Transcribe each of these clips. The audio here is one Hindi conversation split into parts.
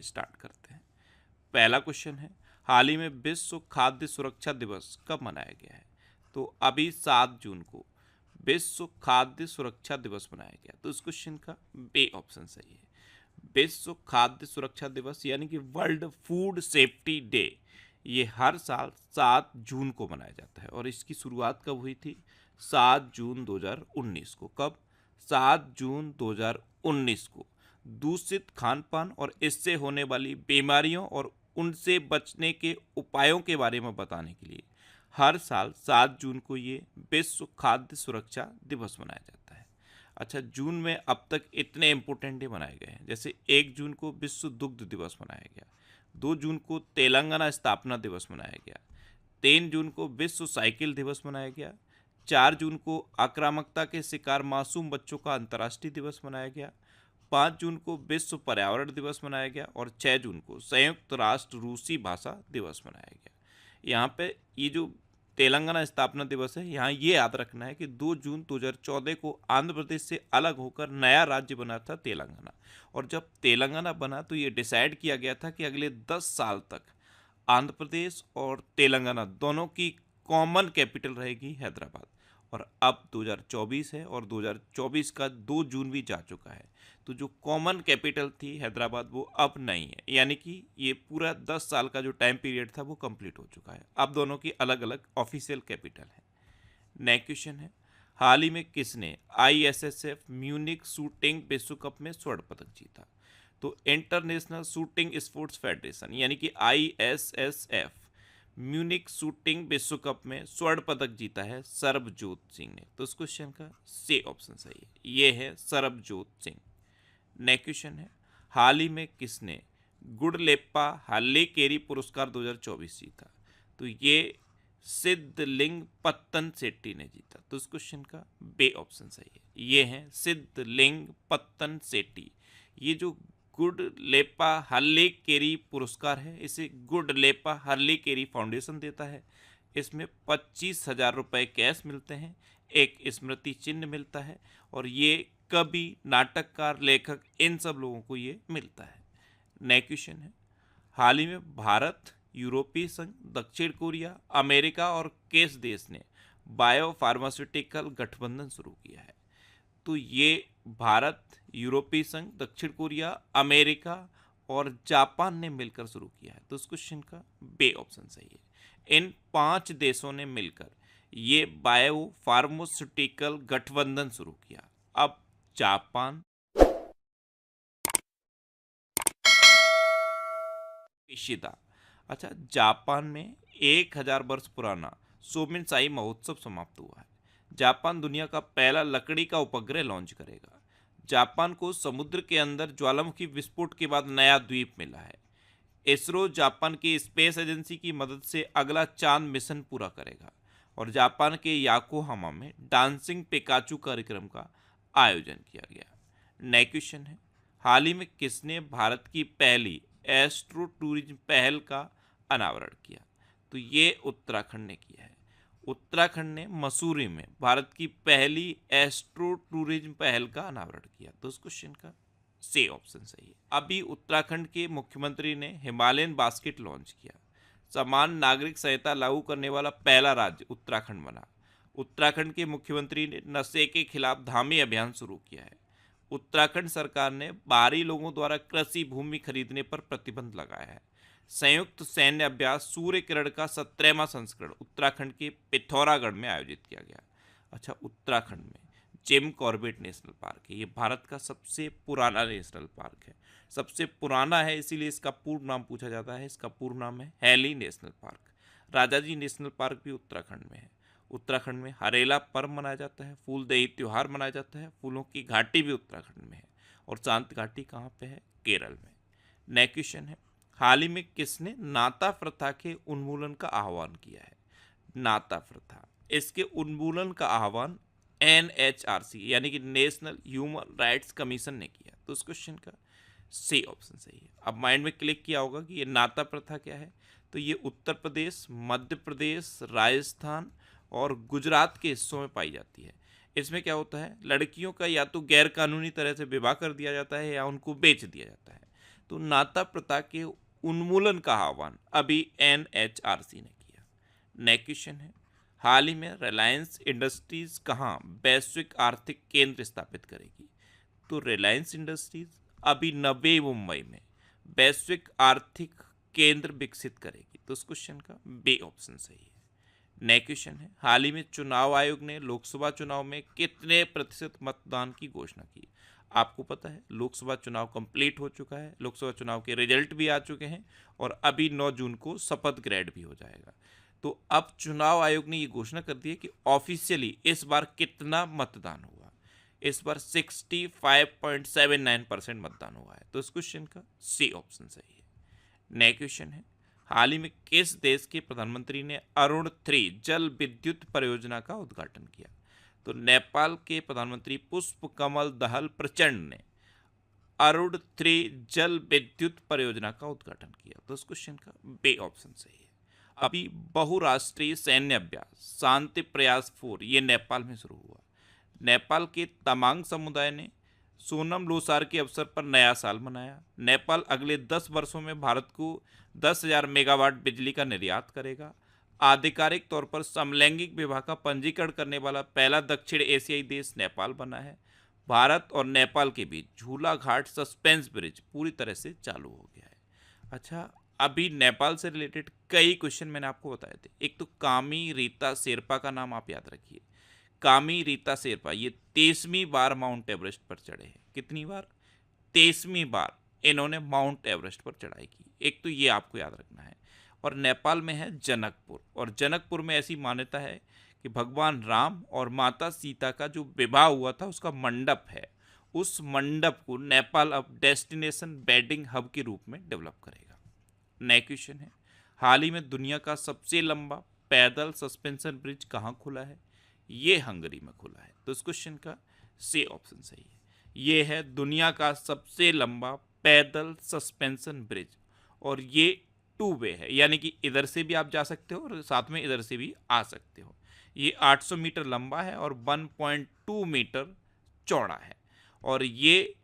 स्टार्ट करते हैं। पहला क्वेश्चन है, हाल ही में विश्व खाद्य सुरक्षा दिवस कब मनाया गया है? तो अभी 7 जून को विश्व खाद्य सुरक्षा दिवस मनाया गया। तो इस क्वेश्चन का बी ऑप्शन सही है। विश्व खाद्य सुरक्षा दिवस यानी कि वर्ल्ड फूड सेफ्टी डे, ये हर साल 7 जून को मनाया जाता है और इसकी शुरुआत कब हुई थी? 7 जून 2019 को। कब? 7 जून 2019 को। दूषित खान पान और इससे होने वाली बीमारियों और उनसे बचने के उपायों के बारे में बताने के लिए हर साल 7 जून को ये विश्व खाद्य सुरक्षा दिवस मनाया जाता है। अच्छा, जून में अब तक इतने इम्पोर्टेंट डे मनाए गए हैं, जैसे 1 जून को विश्व दुग्ध दिवस मनाया गया, 2 जून को तेलंगाना स्थापना दिवस मनाया गया, 3 जून को विश्व साइकिल दिवस मनाया गया, 4 जून को आक्रामकता के शिकार मासूम बच्चों का अंतर्राष्ट्रीय दिवस मनाया गया, 5 जून को विश्व पर्यावरण दिवस मनाया गया और 6 जून को संयुक्त राष्ट्र रूसी भाषा दिवस मनाया गया। यहाँ पे ये जो तेलंगाना स्थापना दिवस है, यहाँ ये याद रखना है कि 2 जून 2014 को आंध्र प्रदेश से अलग होकर नया राज्य बना था तेलंगाना। और जब तेलंगाना बना तो ये डिसाइड किया गया था कि अगले 10 साल तक आंध्र प्रदेश और तेलंगाना दोनों की कॉमन कैपिटल रहेगी हैदराबाद। और अब 2024 है और 2024 का 2 जून भी जा चुका है, तो जो कॉमन कैपिटल थी हैदराबाद वो अब नहीं है, यानी कि ये पूरा 10 साल का जो टाइम पीरियड था वो कंप्लीट हो चुका है। अब दोनों की अलग अलग ऑफिशियल कैपिटल है। नेक्स्ट क्वेश्चन है, हाल ही में किसने ISSF म्यूनिक शूटिंग विश्व कप में स्वर्ण पदक जीता? तो इंटरनेशनल शूटिंग स्पोर्ट्स फेडरेशन यानी कि ISSF म्यूनिक शूटिंग विश्व कप में स्वर्ण पदक जीता है सरबजोत सिंह ने। तो इस क्वेश्चन का सी ऑप्शन सही है, ये है सरबजोत सिंह। नेक्स्ट क्वेश्चन है, हाल ही में किसने गुडलेप्पा हल्लेकेरी पुरस्कार 2024 जीता? तो ये सिद्धलिंग पत्तन सेट्टी ने जीता। तो इस क्वेश्चन का बे ऑप्शन सही है, ये है सिद्धलिंग पत्तन सेट्टी। ये जो गुडलेप्पा हल्लेकेरी पुरस्कार है, इसे गुडलेप्पा हल्लेकेरी फाउंडेशन देता है। इसमें 25,000 रुपये कैश मिलते हैं, एक स्मृति चिन्ह मिलता है और ये कवि, नाटककार, लेखक, इन सब लोगों को ये मिलता है। नेक्स्ट क्वेश्चन है, हाल ही में भारत, यूरोपीय संघ, दक्षिण कोरिया, अमेरिका और किस देश ने बायो फार्मास्यूटिकल गठबंधन शुरू किया है? तो ये भारत, यूरोपीय संघ, दक्षिण कोरिया, अमेरिका और जापान ने मिलकर शुरू किया है। तो इस क्वेश्चन का बे ऑप्शन सही है। इन 5 देशों ने मिलकर ये बायो फार्मास्यूटिकल गठबंधन शुरू किया। अब जापान, इशिदा। अच्छा, जापान में 1000 वर्ष पुराना सोमिनसाई महोत्सव समाप्त हुआ है। जापान दुनिया का पहला लकड़ी का उपग्रह लॉन्च करेगा। जापान को समुद्र के अंदर ज्वालामुखी विस्फोट के बाद नया द्वीप मिला है। इसरो जापान की स्पेस एजेंसी की मदद से अगला चांद मिशन पूरा करेगा और जापान के याकोहामा में डांसिंग पिकाचू कार्यक्रम का आयोजन किया गया। नेक्स्ट क्वेश्चन है, हाल ही में किसने भारत की पहली एस्ट्रो टूरिज्म पहल का अनावरण किया? तो ये उत्तराखंड ने किया है। उत्तराखंड ने मसूरी में भारत की पहली एस्ट्रो टूरिज्म पहल का अनावरण किया। तो इस क्वेश्चन का सी ऑप्शन सही है। अभी उत्तराखंड के मुख्यमंत्री ने हिमालयन बास्केट लॉन्च किया। समान नागरिक संहिता लागू करने वाला पहला राज्य उत्तराखंड बना। उत्तराखंड के मुख्यमंत्री ने नशे के खिलाफ धामी अभियान शुरू किया है। उत्तराखंड सरकार ने बाहरी लोगों द्वारा कृषि भूमि खरीदने पर प्रतिबंध लगाया है। संयुक्त सैन्य अभ्यास सूर्य किरण का 17वां संस्करण उत्तराखंड के पिथौरागढ़ में आयोजित किया गया। अच्छा, उत्तराखंड में जिम कॉर्बेट नेशनल पार्क है। ये भारत का सबसे पुराना नेशनल पार्क है। सबसे पुराना है इसीलिए इसका पूर्ण नाम पूछा जाता है। इसका पूर्ण नाम है Hailey national park. Rajaji national park भी उत्तराखंड में है। उत्तराखंड में हरेला पर्व मनाया जाता है, फूलदेई त्यौहार मनाया जाता है, फूलों की घाटी भी उत्तराखंड में है। और शांत घाटी कहाँ पे है? केरल में। नेक्स्ट क्वेश्चन है, हाल ही में किसने नाता प्रथा के उन्मूलन का आह्वान किया है? नाता प्रथा, इसके उन्मूलन का आह्वान NHRC यानी कि नेशनल ह्यूमन राइट्स कमीशन ने किया। तो इस क्वेश्चन का सी ऑप्शन सही है। अब माइंड में क्लिक किया होगा कि ये नाता प्रथा क्या है। तो ये उत्तर प्रदेश, मध्य प्रदेश, राजस्थान और गुजरात के हिस्सों में पाई जाती है। इसमें क्या होता है, लड़कियों का या तो गैर कानूनी तरह से विवाह कर दिया जाता है या उनको बेच दिया जाता है। तो नाता प्रथा के उन्मूलन का आह्वान अभी NHRC ने किया। नेक्स्ट क्वेश्चन है, हाल ही में रिलायंस इंडस्ट्रीज कहाँ वैश्विक आर्थिक केंद्र स्थापित करेगी? तो रिलायंस इंडस्ट्रीज अभी नवी मुंबई में वैश्विक आर्थिक केंद्र विकसित करेगी। तो इस क्वेश्चन का बी ऑप्शन सही है। नेक्स्ट क्वेश्चन है, हाल ही में चुनाव आयोग ने लोकसभा चुनाव में कितने प्रतिशत मतदान की घोषणा की? आपको पता है लोकसभा चुनाव कंप्लीट हो चुका है, लोकसभा चुनाव के रिजल्ट भी आ चुके हैं और अभी 9 जून को शपथ ग्रहण भी हो जाएगा। तो अब चुनाव आयोग ने ये घोषणा कर दी है कि ऑफिशियली इस बार कितना मतदान हुआ। इस बार 65.79% मतदान हुआ है। तो इस क्वेश्चन का सी ऑप्शन सही है। नेक्स्ट क्वेश्चन है, हाल ही में किस देश के प्रधानमंत्री ने अरुण 3 जल विद्युत परियोजना का उद्घाटन किया? तो नेपाल के प्रधानमंत्री पुष्प कमल दहल प्रचंड ने अरुण 3 जल विद्युत परियोजना का उद्घाटन किया। तो इस क्वेश्चन का बी ऑप्शन सही है। अभी बहुराष्ट्रीय सैन्य अभ्यास शांति प्रयास 4 ये नेपाल में शुरू हुआ। नेपाल के तमांग समुदाय ने सोनम लोसार के अवसर पर नया साल मनाया। नेपाल अगले 10 वर्षों में भारत को 10,000 मेगावाट बिजली का निर्यात करेगा। आधिकारिक तौर पर समलैंगिक विवाह का पंजीकरण करने वाला पहला दक्षिण एशियाई देश नेपाल बना है। भारत और नेपाल के बीच झूला घाट सस्पेंस ब्रिज पूरी तरह से चालू हो गया है। अच्छा, अभी नेपाल से रिलेटेड कई क्वेश्चन मैंने आपको बताए थे। एक तो कामी रीता शेरपा का नाम आप याद रखिए। कामी रीता शेरपा ये 23वीं बार माउंट एवरेस्ट पर चढ़े हैं। कितनी बार? 23वीं बार इन्होंने माउंट एवरेस्ट पर चढ़ाई की। एक तो ये आपको याद रखना है। और नेपाल में है जनकपुर, और जनकपुर में ऐसी मान्यता है कि भगवान राम और माता सीता का जो विवाह हुआ था उसका मंडप है। उस मंडप को नेपाल अब डेस्टिनेशन वेडिंग हब के रूप में डेवलप करेगा। नेक्स्ट क्वेश्चन है, हाल ही में दुनिया का सबसे लंबा पैदल सस्पेंशन ब्रिज कहाँ खुला है? ये हंगरी में खुला है। तो इस क्वेश्चन का सी ऑप्शन सही है। ये है दुनिया का सबसे लंबा पैदल सस्पेंशन ब्रिज, और ये 2 वे है, यानी कि इधर से भी आप जा सकते हो और साथ में इधर से भी आ सकते हो। ये 800 मीटर लंबा है और 1.2 मीटर चौड़ा है, और ये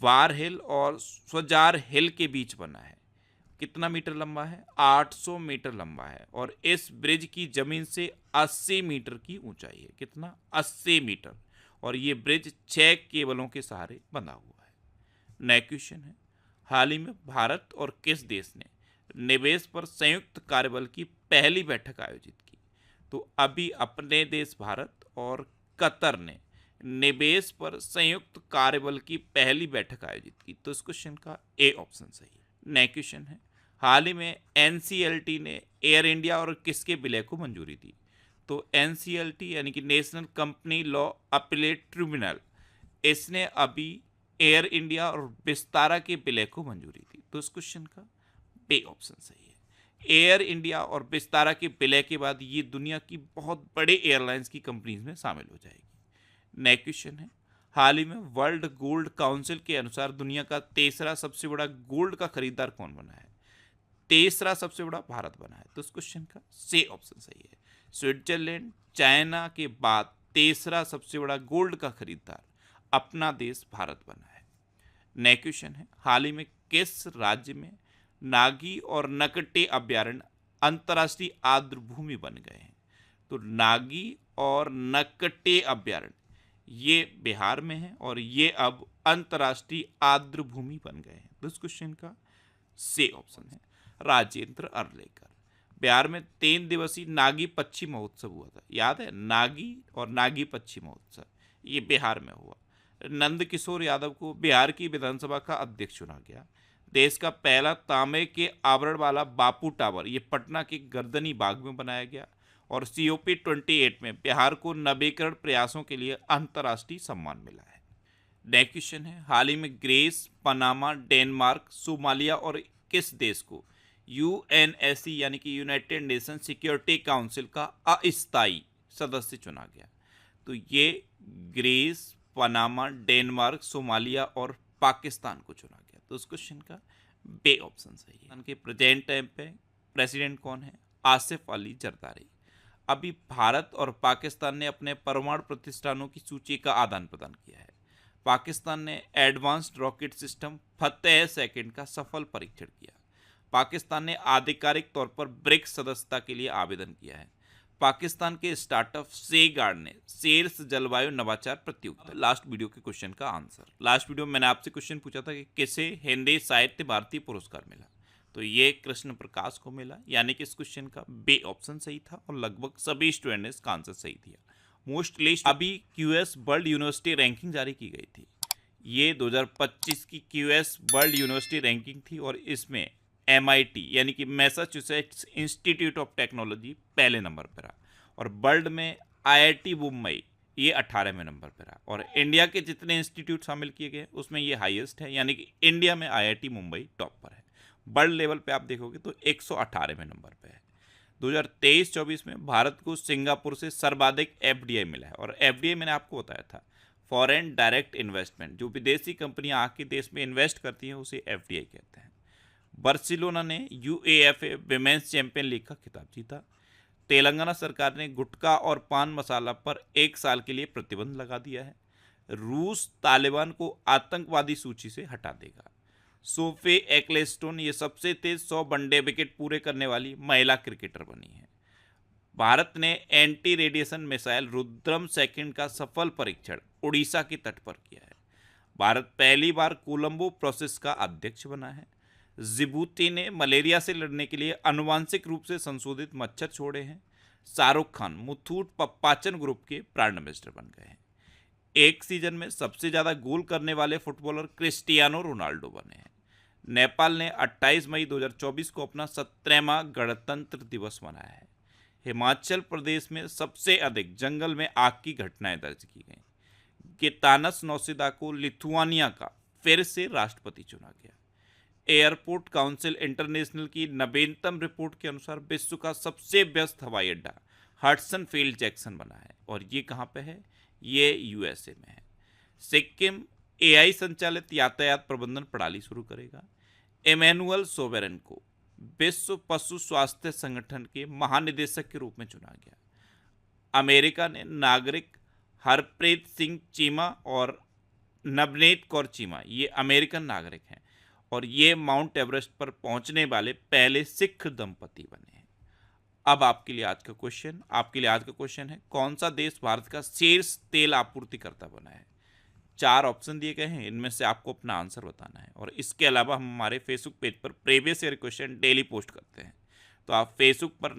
वार हिल और स्वजार हिल के बीच बना है। कितना मीटर लंबा है? 800 मीटर लंबा है, और इस ब्रिज की जमीन से 80 मीटर की ऊंचाई है। कितना? 80 मीटर, और ये ब्रिज 6 केबलों के सहारे बंधा हुआ है। नेक्स्ट क्वेश्चन है, हाल ही में भारत और किस देश ने निवेश पर संयुक्त कार्यबल की पहली बैठक आयोजित की? तो अभी अपने देश भारत और कतर ने निवेश पर संयुक्त कार्यबल की पहली बैठक आयोजित की। तो इस क्वेश्चन का ए ऑप्शन सही है। नेक्स्ट क्वेश्चन है, हाल ही में NCLT ने एयर इंडिया और किसके विलय को मंजूरी दी? तो NCLT यानी कि national company law appellate tribunal, इसने अभी एयर इंडिया और विस्तारा के विलय को मंजूरी दी। तो इस क्वेश्चन का बी ऑप्शन सही है। एयर इंडिया और विस्तारा के विलय के बाद ये दुनिया की बहुत बड़े एयरलाइंस की कंपनीज में शामिल हो जाएगी। नेक्स्ट क्वेश्चन है, हाल ही में वर्ल्ड गोल्ड काउंसिल के अनुसार दुनिया का तीसरा सबसे बड़ा गोल्ड का खरीदार कौन बना है? तीसरा सबसे बड़ा भारत बना है। तो इस क्वेश्चन का सी ऑप्शन सही है। स्विट्जरलैंड, चाइना के बाद तीसरा सबसे बड़ा गोल्ड का खरीदार अपना देश भारत बना है। नेक्स्ट क्वेश्चन है, हाल ही में किस राज्य में नागी और नकटे अभ्यारण्य अंतर्राष्ट्रीय आर्द्र भूमि बन गए हैं? तो नागी और नकटे अभ्यारण्य ये बिहार में है, और ये अब अंतर्राष्ट्रीय आर्द्र भूमि बन गए हैं। तो इस क्वेश्चन का सी ऑप्शन है राजेंद्र अरलेकर। बिहार में 3 दिवसीय नागी पक्षी महोत्सव हुआ था, याद है? नागी और नागी पक्षी महोत्सव ये बिहार में हुआ। नंदकिशोर यादव को बिहार की विधानसभा का अध्यक्ष चुना गया। देश का पहला तांबे के आवरण वाला बापू टावर ये पटना के गर्दनी बाग में बनाया गया, और COP 28 में बिहार को नवीकरण प्रयासों के लिए अंतर्राष्ट्रीय सम्मान मिला है। नेक्स्ट क्वेश्चन है, हाल ही में ग्रीस, पनामा, डेनमार्क, सोमालिया और किस देश को UNSC यानी कि यूनाइटेड नेशन सिक्योरिटी काउंसिल का अस्थायी सदस्य चुना गया? तो ये ग्रीस, पनामा, डेनमार्क, सोमालिया और पाकिस्तान को चुना गया। तो उस क्वेश्चन का बी ऑप्शन सही है। उनके प्रेजेंट टाइम पे प्रेसिडेंट कौन है? आसिफ अली जरदारी। अभी भारत और पाकिस्तान ने अपने परमाणु प्रतिष्ठानों की सूची का आदान प्रदान किया है। पाकिस्तान ने एडवांस्ड रॉकेट सिस्टम फतेह सेकंड का सफल परीक्षण किया। पाकिस्तान ने आधिकारिक तौर पर ब्रिक्स सदस्यता के लिए आवेदन किया है। पाकिस्तान के स्टार्टअप सेगार्ड ने सेल्स जलवायु नवाचार प्रतियोगिता। लास्ट वीडियो के क्वेश्चन का आंसर। लास्ट वीडियो में मैंने आपसे क्वेश्चन पूछा था कि किसे हिंदी साहित्य भारती पुरस्कार मिला, तो ये कृष्ण प्रकाश को मिला, यानी कि इस क्वेश्चन का बी ऑप्शन सही था और लगभग सभी स्टूडेंट ने इसका आंसर सही दिया। मोस्टली अभी क्यूएस वर्ल्ड यूनिवर्सिटी रैंकिंग जारी की गई थी। ये 2025 की क्यूएस वर्ल्ड यूनिवर्सिटी रैंकिंग थी और इसमें MIT यानी कि मैसाचुसेट्स इंस्टीट्यूट ऑफ टेक्नोलॉजी पहले नंबर पर रहा और वर्ल्ड में IIT मुंबई ये 18वें नंबर पर रहा और इंडिया के जितने इंस्टीट्यूट शामिल किए गए उसमें ये हाईएस्ट है, यानी कि इंडिया में IIT मुंबई टॉप पर है। वर्ल्ड लेवल पे आप देखोगे तो 118वें नंबर पे है। 2023-24 में भारत को सिंगापुर से सर्वाधिक FDI मिला है और FDI मैंने आपको बताया था फॉरेन डायरेक्ट इन्वेस्टमेंट, जो विदेशी कंपनियां आके देश में इन्वेस्ट करती हैं उसे FDI कहते हैं। बार्सिलोना ने UEFA विमेंस चैंपियन लीग का खिताब जीता। तेलंगाना सरकार ने गुटखा और पान मसाला पर 1 साल के लिए प्रतिबंध लगा दिया है। रूस तालिबान को आतंकवादी सूची से हटा देगा। सोफी एक्लेस्टोन ये सबसे तेज 100 वनडे विकेट पूरे करने वाली महिला क्रिकेटर बनी है। भारत ने anti radiation missile Rudram second का सफल परीक्षण उड़ीसा के तट पर किया है। भारत पहली बार कोलंबो प्रोसेस का अध्यक्ष बना है। जिबूती ने मलेरिया से लड़ने के लिए आनुवांशिक रूप से संशोधित मच्छर छोड़े हैं। शाहरुख खान मुथूट पप्पाचन ग्रुप के ब्रांड एम्बेसडर बन गए हैं। एक सीजन में सबसे ज़्यादा गोल करने वाले फुटबॉलर क्रिस्टियानो रोनाल्डो बने हैं। नेपाल ने 28 मई 2024 को अपना 17वां गणतंत्र दिवस मनाया है। हिमाचल प्रदेश में सबसे अधिक जंगल में आग की घटनाएं दर्ज की गई। गितानस नौसेदा को लिथुआनिया का फिर से राष्ट्रपति चुना गया। एयरपोर्ट काउंसिल इंटरनेशनल की नवीनतम रिपोर्ट के अनुसार विश्व का सबसे व्यस्त हवाई अड्डा हडसन फील्ड जैक्सन बना है और ये कहाँ पे है? ये USA में है। सिक्किम AI संचालित यातायात प्रबंधन प्रणाली शुरू करेगा। इमैनुअल सोवेरन को विश्व पशु स्वास्थ्य संगठन के महानिदेशक के रूप में चुना गया। अमेरिका ने नागरिक हरप्रीत सिंह चीमा और नवनीत कौर चीमा, ये अमेरिकन नागरिक हैं और ये माउंट एवरेस्ट पर पहुंचने वाले पहले सिख दंपति बने हैं। अब आपके लिए आज का क्वेश्चन है, कौन सा देश भारत का शीर्ष तेल आपूर्तिकर्ता बना है? 4 ऑप्शन दिए गए हैं, इनमें से आपको अपना आंसर बताना है और इसके अलावा हम हमारे फेसबुक पेज पर previous year question daily post करते हैं, तो आप फेसबुक पर